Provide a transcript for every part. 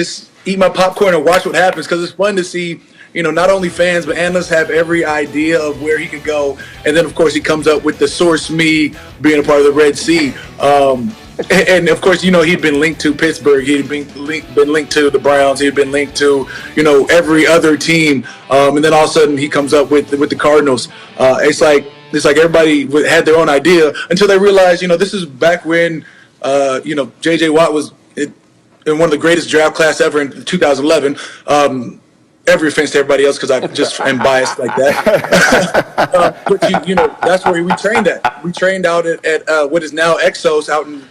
just eat my popcorn and watch what happens, because it's fun to see, not only fans but analysts have every idea of where he could go, and then of course he comes up with the source me being a part of the Red Sea, and of course he'd been linked to Pittsburgh, he'd been linked to the Browns, he'd been linked to every other team, and then all of a sudden he comes up with the Cardinals. It's like everybody had their own idea until they realized this is back when J.J. Watt was in one of the greatest draft class ever in 2011. Every offense to everybody else, because I just am biased like that. But that's where we trained at. We trained out at what is now Exos out in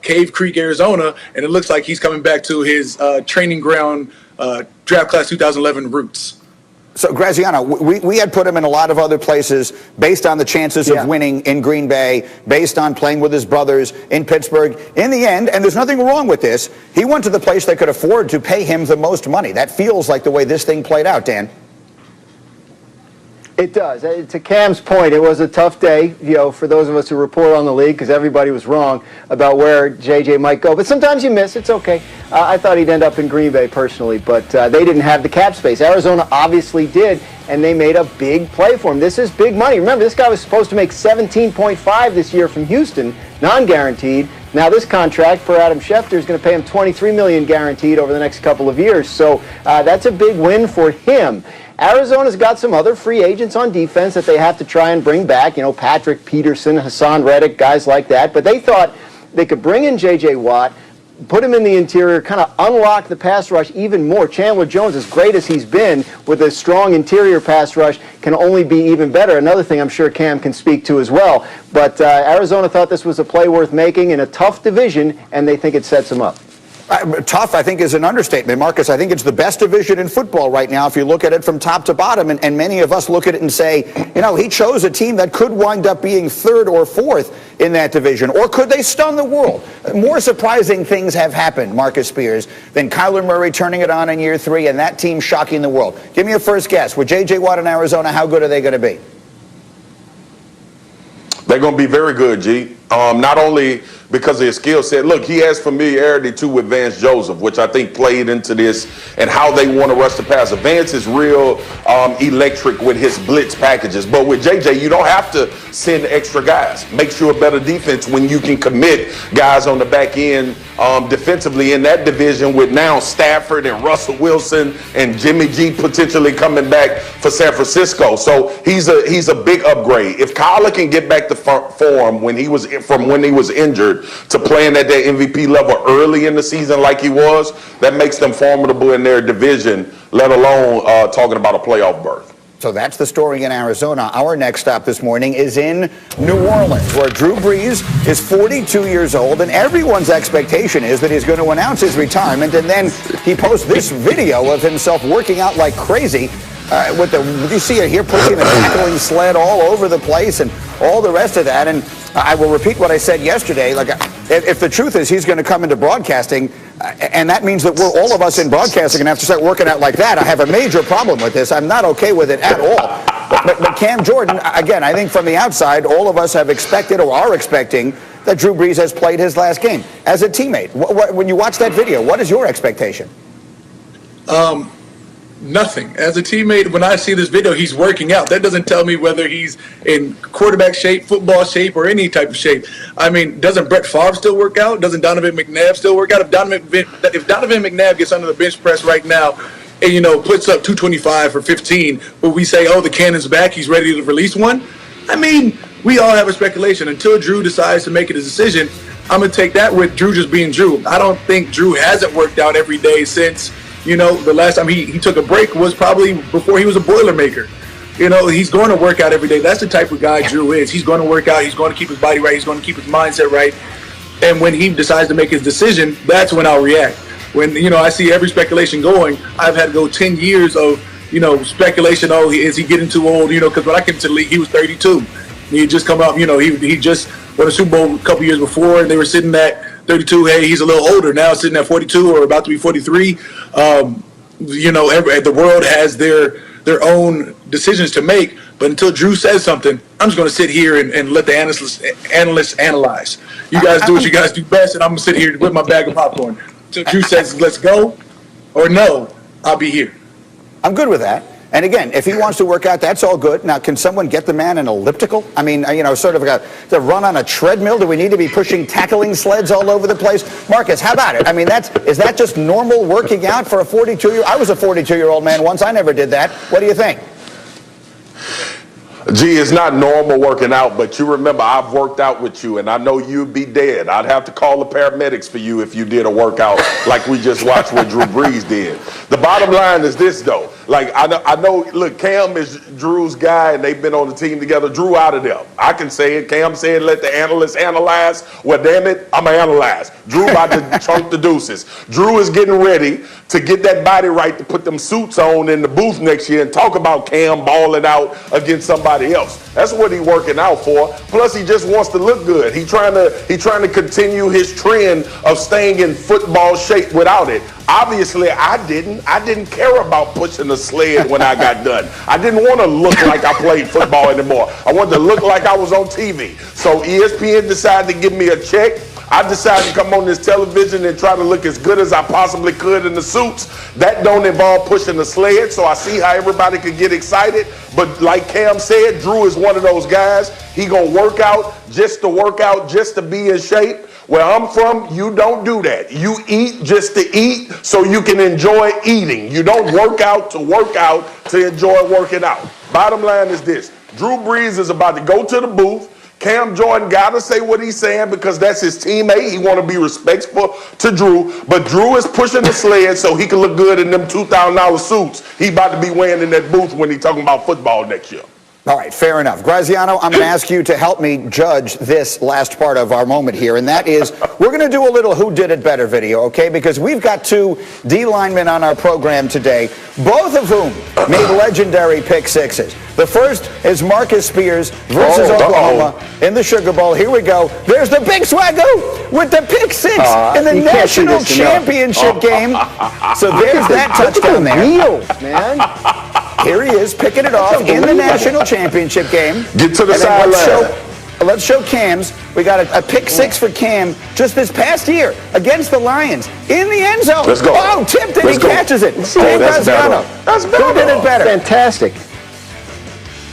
Cave Creek, Arizona, and it looks like he's coming back to his training ground draft class 2011 roots. So, Graziano, we had put him in a lot of other places based on the chances of winning in Green Bay, based on playing with his brothers in Pittsburgh. In the end, and there's nothing wrong with this, he went to the place that could afford to pay him the most money. That feels like the way this thing played out, Dan. It does. To Cam's point, it was a tough day, for those of us who report on the league, because everybody was wrong about where JJ might go. But sometimes you miss. It's okay. I thought he'd end up in Green Bay personally, but they didn't have the cap space. Arizona obviously did, and they made a big play for him. This is big money. Remember, this guy was supposed to make $17.5 this year from Houston, non-guaranteed. Now this contract, per Adam Schefter, is going to pay him $23 million guaranteed over the next couple of years. So that's a big win for him. Arizona's got some other free agents on defense that they have to try and bring back, Patrick Peterson, Hassan Reddick, guys like that. But they thought they could bring in J.J. Watt, put him in the interior, kind of unlock the pass rush even more. Chandler Jones, as great as he's been with a strong interior pass rush, can only be even better. Another thing I'm sure Cam can speak to as well. But Arizona thought this was a play worth making in a tough division, and they think it sets them up. Tough, I think, is an understatement, Marcus. I think it's the best division in football right now if you look at it from top to bottom, and many of us look at it and say, he chose a team that could wind up being third or fourth in that division, or could they stun the world? More surprising things have happened, Marcus Spears, than Kyler Murray turning it on in year 3 and that team shocking the world. Give me a first guess. With J.J. Watt in Arizona, how good are they going to be? They're going to be very good, G. Not only because of his skill set. Look, he has familiarity, too, with Vance Joseph, which I think played into this and how they want to rush the passer. Vance is real electric with his blitz packages. But with JJ, you don't have to send extra guys. Makes you a better defense when you can commit guys on the back end defensively in that division, with now Stafford and Russell Wilson and Jimmy G potentially coming back for San Francisco. So he's a big upgrade. If Kyler can get back to form when he was injured to playing at that MVP level early in the season like he was, that makes them formidable in their division, let alone talking about a playoff berth. So that's the story in Arizona. Our next stop this morning is in New Orleans, where Drew Brees is 42 years old, and everyone's expectation is that he's going to announce his retirement, and then he posts this video of himself working out like crazy. You see it here, pushing the tackling sled all over the place and all the rest of that. And I will repeat what I said yesterday. If the truth is he's going to come into broadcasting, and that means that all of us in broadcasting going to have to start working out like that, I have a major problem with this. I'm not okay with it at all. But Cam Jordan, again, I think from the outside, all of us have expected or are expecting that Drew Brees has played his last game. As a teammate, when you watch that video, what is your expectation? Nothing. As a teammate, when I see this video, he's working out. That doesn't tell me whether he's in quarterback shape, football shape, or any type of shape. I mean, doesn't Brett Favre still work out? Doesn't Donovan McNabb still work out? If Donovan McNabb gets under the bench press right now and, puts up 225 for 15, will we say, oh, the cannon's back, he's ready to release one? I mean, we all have a speculation. Until Drew decides to make a decision, I'm going to take that with Drew just being Drew. I don't think Drew hasn't worked out every day since – the last time he took a break was probably before he was a Boilermaker. He's going to work out every day. That's the type of guy Drew is. He's going to work out. He's going to keep his body right. He's going to keep his mindset right. And when he decides to make his decision, that's when I'll react. When, I see every speculation going, I've had to go 10 years of, speculation. Oh, is he getting too old? Because when I came to the league, he was 32. He had just come up, he just won a Super Bowl a couple years before, and they were sitting at 32. Hey, he's a little older now, sitting at 42 or about to be 43. The world has their own decisions to make. But until Drew says something, I'm just going to sit here and let the analysts analyze. You guys do what you guys do best, and I'm going to sit here with my bag of popcorn. Until Drew says, let's go, or no, I'll be here. I'm good with that. And again, if he wants to work out, that's all good. Now, can someone get the man an elliptical? I mean, sort of to run on a treadmill? Do we need to be pushing tackling sleds all over the place? Marcus, how about it? I mean, is that just normal working out for a 42-year-old? I was a 42-year-old man once. I never did that. What do you think? Gee, it's not normal working out, but you remember I've worked out with you, and I know you'd be dead. I'd have to call the paramedics for you if you did a workout like we just watched what Drew Brees did. The bottom line is this, though. Like, I know, look, Cam is Drew's guy, and they've been on the team together. Drew out of there. I can say it. Cam said, let the analysts analyze. Well, damn it, I'm going to analyze. Drew about to chunk the deuces. Drew is getting ready to get that body right to put them suits on in the booth next year and talk about Cam balling out against somebody else. That's what he's working out for. Plus, he just wants to look good. He's trying to continue his trend of staying in football shape without it. Obviously, I didn't care about pushing the sled when I got done. I didn't want to look like I played football anymore. I wanted to look like I was on TV. So ESPN decided to give me a check. I decided to come on this television and try to look as good as I possibly could in the suits. That don't involve pushing the sled, so I see how everybody could get excited. But like Cam said, Drew is one of those guys. He gonna work out, just to be in shape. Where I'm from, you don't do that. You eat just to eat so you can enjoy eating. You don't work out to enjoy working out. Bottom line is this. Drew Brees is about to go to the booth. Cam Jordan got to say what he's saying because that's his teammate. He want to be respectful to Drew. But Drew is pushing the sled so he can look good in them $2,000 suits he about to be wearing in that booth when he talking about football next year. All right, fair enough. Graziano, I'm going to ask you to help me judge this last part of our moment here, and that is we're going to do a little Who Did It Better video, okay? Because we've got two D linemen on our program today, both of whom made legendary pick sixes. The first is Marcus Spears versus Oklahoma in the Sugar Bowl. Here we go. There's the big swaggo with the pick six in the national championship game. So there's that touchdown there. Man. Here he is picking it off in the national championship game. Get to the sideline. Let's show Cam's. We got a pick six for Cam just this past year against the Lions in the end zone. Let's go. Oh, tipped and he catches it. That's better. Who did it better? Fantastic.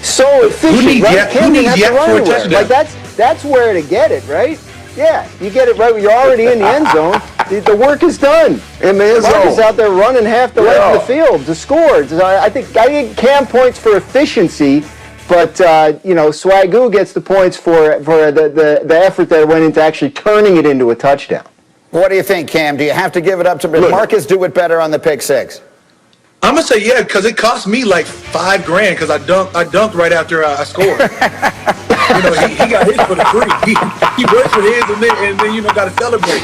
So efficient, right? Cam didn't have to run anywhere. Like that's where to get it, right? Yeah, you get it right when you're already in the end zone. The work is done. In the end zone. Marcus out there running half the length of the field to score. So I think Cam points for efficiency, but Swagoo gets the points for the effort that went into actually turning it into a touchdown. What do you think, Cam? Do you have to give it up to Marcus? Do it better on the pick six? I'm gonna say yeah, because it cost me like $5,000 because I dunked right after I scored. He got his for the free. He worked for his and then got to celebrate.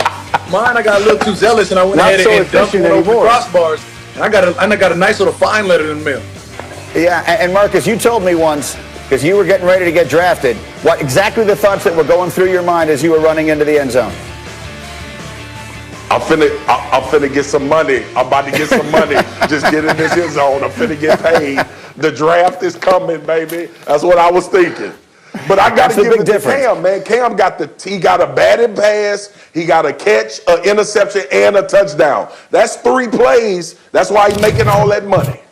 Mine, I got a little too zealous and I went ahead and dunked one over the crossbars. And I got a nice little fine letter in the mail. Yeah, and Marcus, you told me once because you were getting ready to get drafted. What exactly the thoughts that were going through your mind as you were running into the end zone? I'm finna get some money. I'm about to get some money. Just get in this end zone. I'm finna get paid. The draft is coming, baby. That's what I was thinking. But I got to give it to Cam, man. Cam got a batted pass, he got a catch, an interception, and a touchdown. That's 3 plays. That's why he's making all that money.